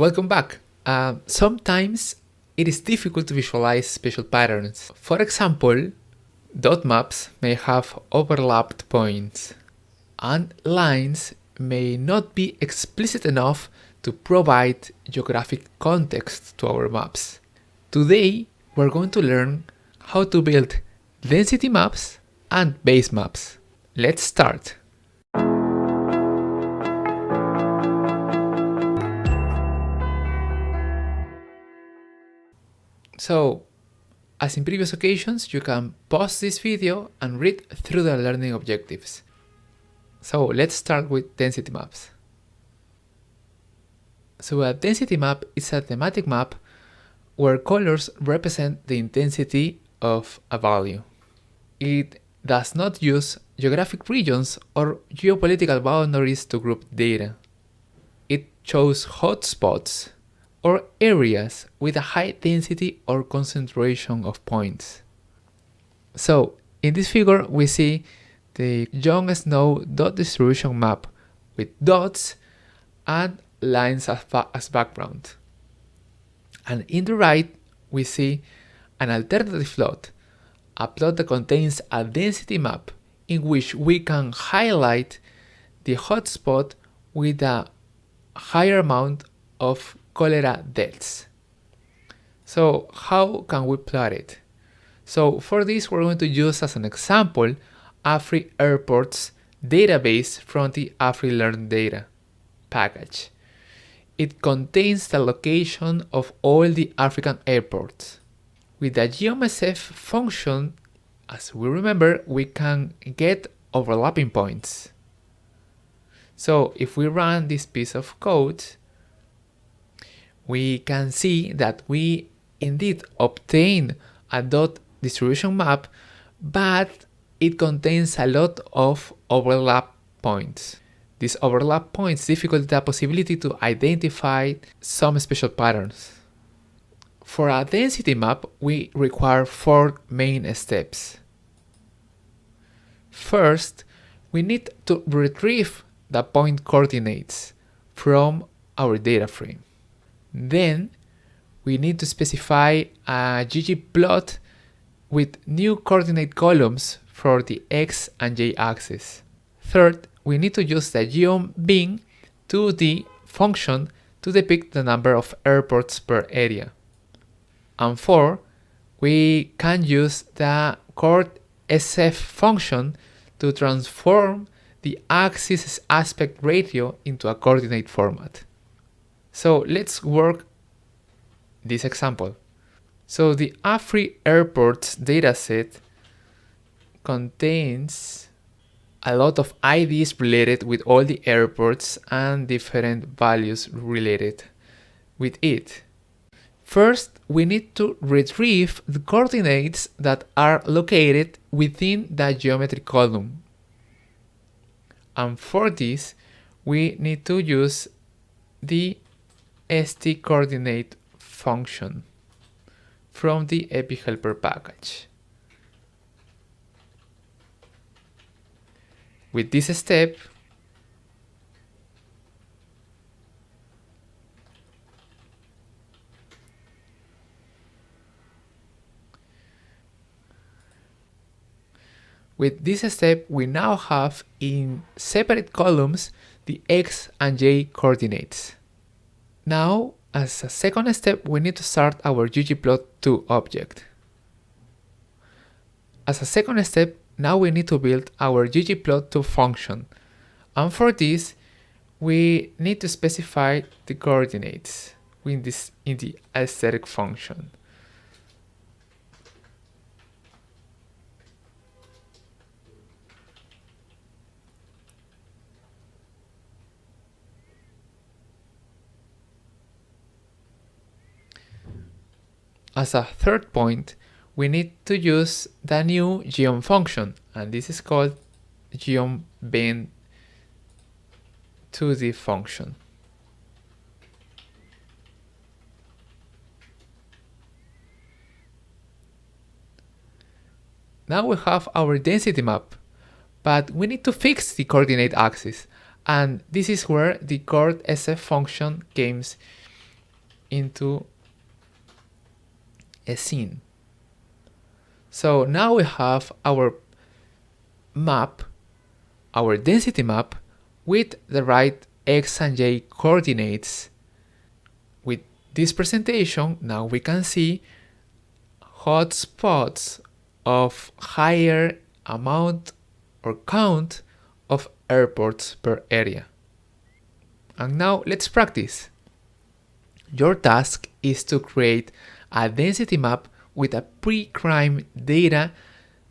Welcome back. Sometimes it is difficult to visualize spatial patterns. For example, dot maps may have overlapped points, and lines may not be explicit enough to provide geographic context to our maps. Today, we're going to learn how to build density maps and base maps. Let's start. So, as in previous occasions, you can pause this video and read through the learning objectives. So let's start with density maps. So a density map is a thematic map where colors represent the intensity of a value. It does not use geographic regions or geopolitical boundaries to group data. It shows hotspots or areas with a high density or concentration of points. So in this figure we see the Jon Snow dot distribution map with dots and lines as background. And in the right we see an alternative plot, a plot that contains a density map in which we can highlight the hotspot with a higher amount of cholera deaths. So how can we plot it? So for this we're going to use as an example Afri Airports database from the Afri Learn Data package. It contains the location of all the African airports. With the geomsf function, as we remember, we can get overlapping points. So if we run this piece of code, we can see that we indeed obtain a dot distribution map, but it contains a lot of overlap points. These overlap points difficult the possibility to identify some spatial patterns. For a density map, we require 4 main steps. First, we need to retrieve the point coordinates from our data frame. Then we need to specify a ggplot with new coordinate columns for the x and y axis. Third, we need to use the geom_bin to the function to depict the number of airports per area. And 4, we can use the coord_sf function to transform the axis aspect ratio into a coordinate format. So let's work this example. So the Afri Airports dataset contains a lot of IDs related with all the airports and different values related with it. First, we need to retrieve the coordinates that are located within the geometry column. And for this, we need to use the st coordinate function from the epi-helper package. With this step, we now have in separate columns the x and y coordinates. Now, as a second step, we need to start our ggplot2 object. As a second step, now we need to build our ggplot2 function. And for this, we need to specify the coordinates in the aesthetic function. As a third point, we need to use the new geom function, and this is called geom_bin to the function. Now we have our density map, but we need to fix the coordinate axis, and this is where the coord_sf function comes into a scene. So now we have our map, our density map, with the right X and Y coordinates. With this presentation, now we can see hotspots of higher amount or count of airports per area. And now let's practice. Your task is to create a density map with a pre-crime data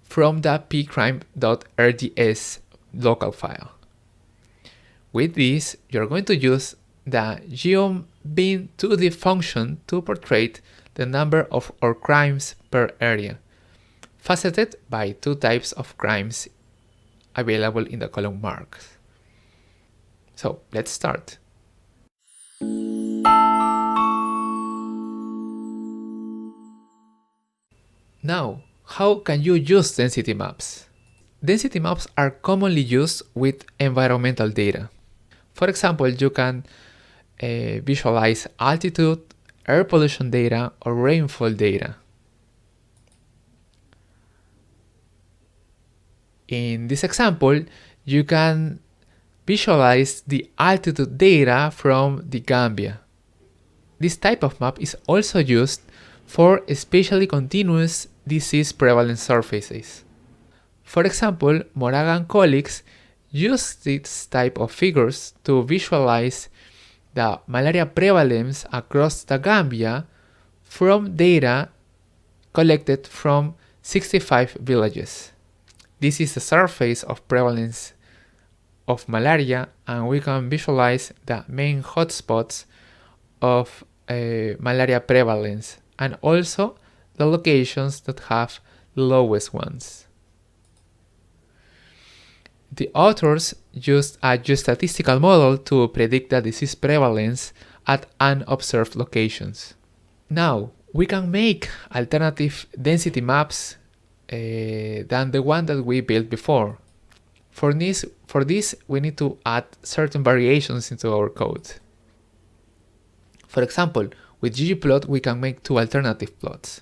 from the pcrime.rds local file. With this, you're going to use the geom_bin2d function to portray the number of our crimes per area, faceted by two types of crimes available in the column marks. So let's start. Now, how can you use density maps? Density maps are commonly used with environmental data. For example, you can visualize altitude, air pollution data, or rainfall data. In this example, you can visualize the altitude data from the Gambia. This type of map is also used for spatially continuous disease prevalence surfaces. For example, Moraga and colleagues use this type of figures to visualize the malaria prevalence across the Gambia from data collected from 65 villages. This is the surface of prevalence of malaria, and we can visualize the main hotspots of malaria prevalence and also the locations that have the lowest ones. The authors used a geostatistical model to predict the disease prevalence at unobserved locations. Now, we can make alternative density maps than the one that we built before. For this, we need to add certain variations into our code. For example, with ggplot, we can make two alternative plots.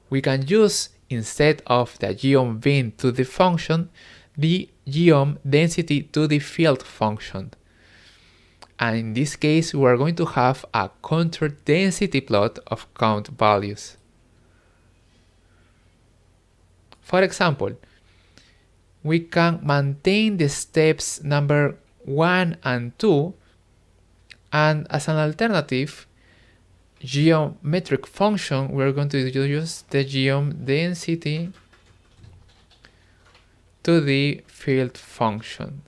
We can use, instead of the geom_bin2d function, the geom_density2d_field function. And in this case, we are going to have a contour density plot of count values. For example, we can maintain the steps number 1 and 2, and as an alternative geometric function, we're going to use the geom_density2d_field function.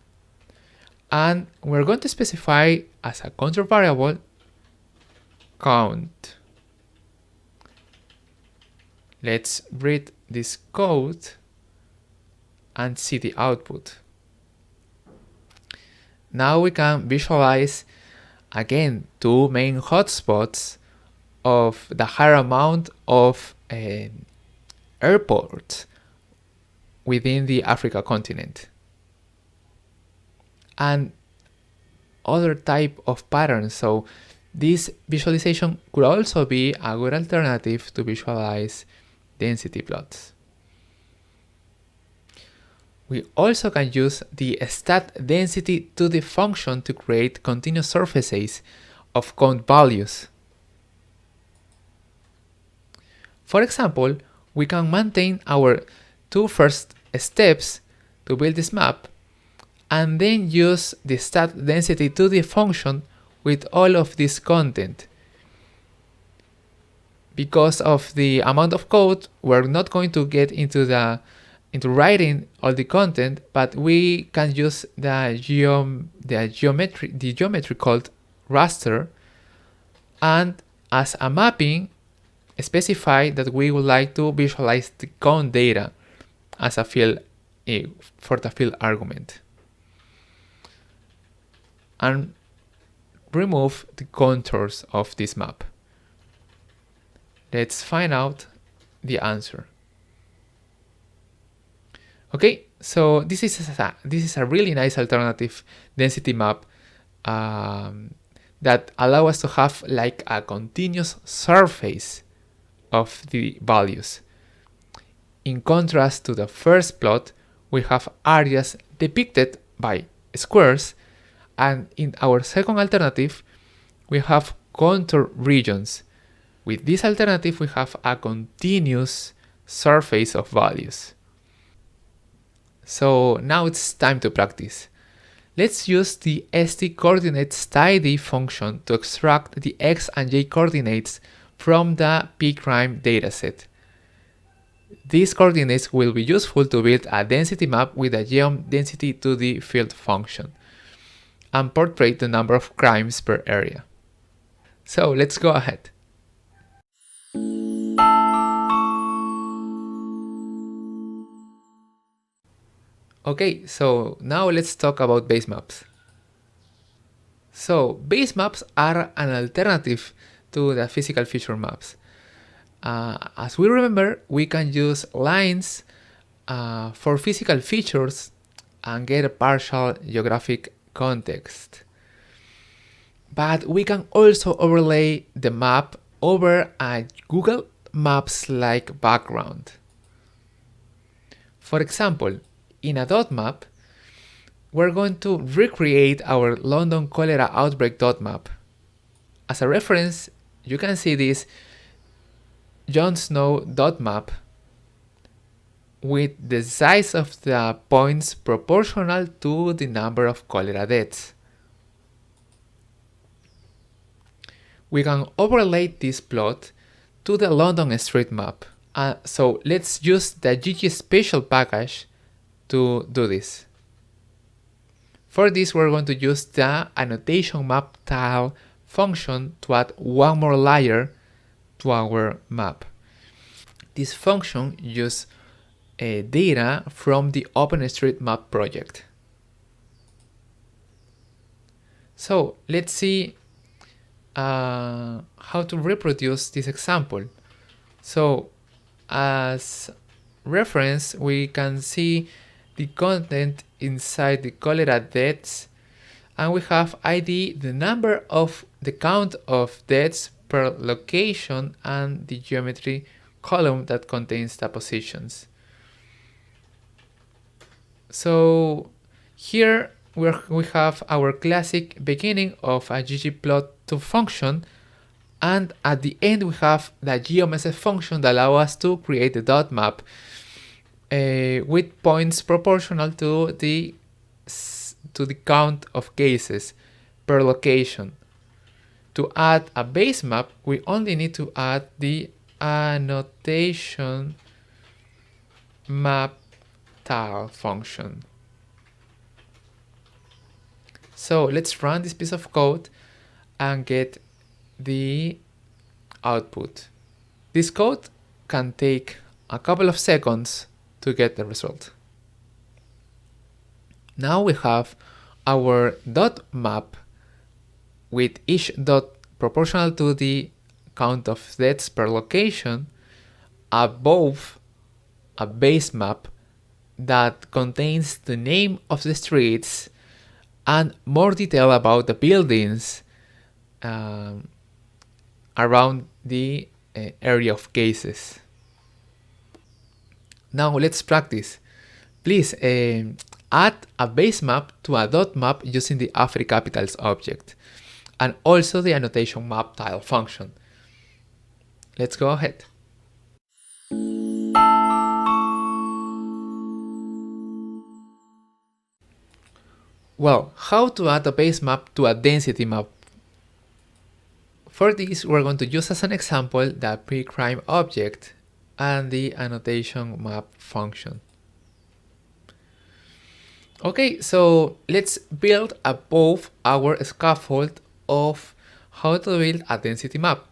And we're going to specify as a contour variable count. Let's read this code and see the output. Now we can visualize again two main hotspots of the higher amount of airports within the Africa continent. And other type of patterns. So this visualization could also be a good alternative to visualize density plots. We also can use the stat_density2d function to create continuous surfaces of count values. For example, we can maintain our two first steps to build this map and then use the stat_density2d function with all of this content. Because of the amount of code, we're not going to get into writing all the content, but we can use the geometry called raster, and as a mapping, specify that we would like to visualize the count data as a field for the field argument, and remove the contours of this map. Let's find out the answer. Okay, so this is a really nice alternative density map that that allow us to have like a continuous surface of the values. In contrast to the first plot, we have areas depicted by squares, and in our second alternative, we have contour regions. With this alternative, we have a continuous surface of values. So now it's time to practice. Let's use the st_coordinates_tidy function to extract the x and y coordinates from the pcrime dataset. These coordinates will be useful to build a density map with a geom density to the field function and portray the number of crimes per area. So let's go ahead. Okay, so now let's talk about base maps. So base maps are an alternative to the physical feature maps. As we remember, we can use lines for physical features and get a partial geographic context. But we can also overlay the map over a Google Maps-like background. For example, in a dot map, we're going to recreate our London cholera outbreak dot map. As a reference, you can see this Jon Snow dot map with the size of the points proportional to the number of cholera deaths. We can overlay this plot to the London street map. So let's use the Geospatial package to do this. For this, we're going to use the annotation map tile function to add one more layer to our map. This function uses data from the OpenStreetMap project. So let's see how to reproduce this example. So as reference, we can see the content inside the cholera deaths, and we have ID the number of the count of deaths per location and the geometry column that contains the positions. So here we have our classic beginning of a ggplot2 function, and at the end we have the geomsf function that allows us to create the dot map with points proportional to the count of cases per location. To add a base map, we only need to add the annotation map tile function. So let's run this piece of code and get the output. This code can take a couple of seconds to get the result. Now we have our dot map with each dot proportional to the count of deaths per location above a base map that contains the name of the streets and more detail about the buildings around the area of cases. Now let's practice. Please add a base map to a dot map using the AfriCapitals object and also the annotation map tile function. Let's go ahead. Well, how to add a base map to a density map? For this, we're going to use as an example the pcrime object and the annotation map function. Okay, so let's build above our scaffold of how to build a density map.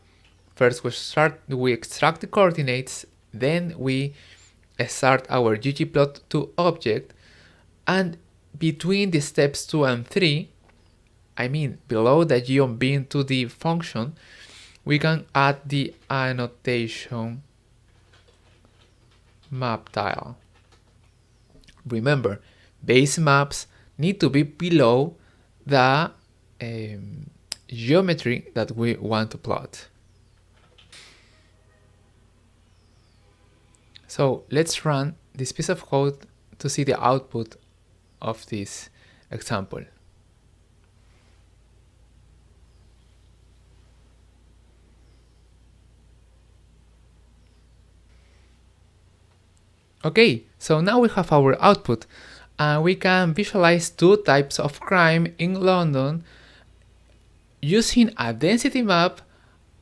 First, we extract the coordinates, then we start our ggplot2 object, and between the steps 2 and 3, I mean below the geom bin to the function, we can add the annotation map tile. Remember, base maps need to be below the geometry that we want to plot. So let's run this piece of code to see the output of this example. Okay, so now we have our output, and we can visualize two types of crime in London using a density map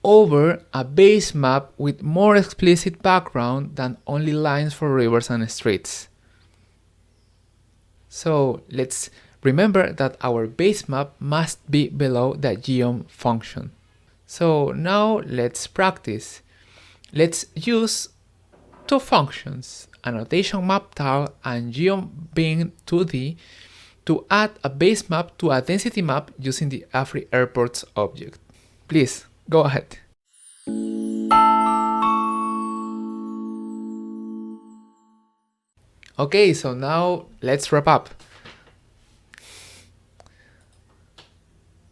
over a base map with more explicit background than only lines for rivers and streets. So let's remember that our base map must be below the geom function. So now let's practice. Let's use two functions, annotation map tile and geom bin 2D, to add a base map to a density map using the Afri Airports object. Please, go ahead. Okay, so now let's wrap up.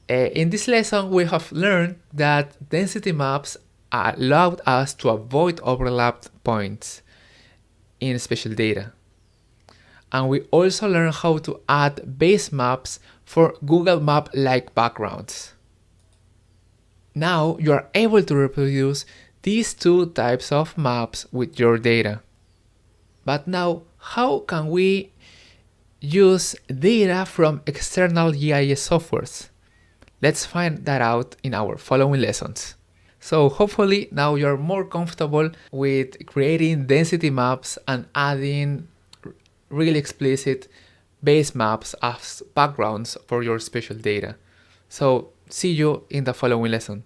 In this lesson, we have learned that density maps allowed us to avoid overlapped points in spatial data. And we also learned how to add base maps for Google Map-like backgrounds. Now you are able to reproduce these two types of maps with your data. But now, how can we use data from external GIS softwares? Let's find that out in our following lessons. So hopefully now you're more comfortable with creating density maps and adding really explicit base maps as backgrounds for your spatial data. So see you in the following lesson.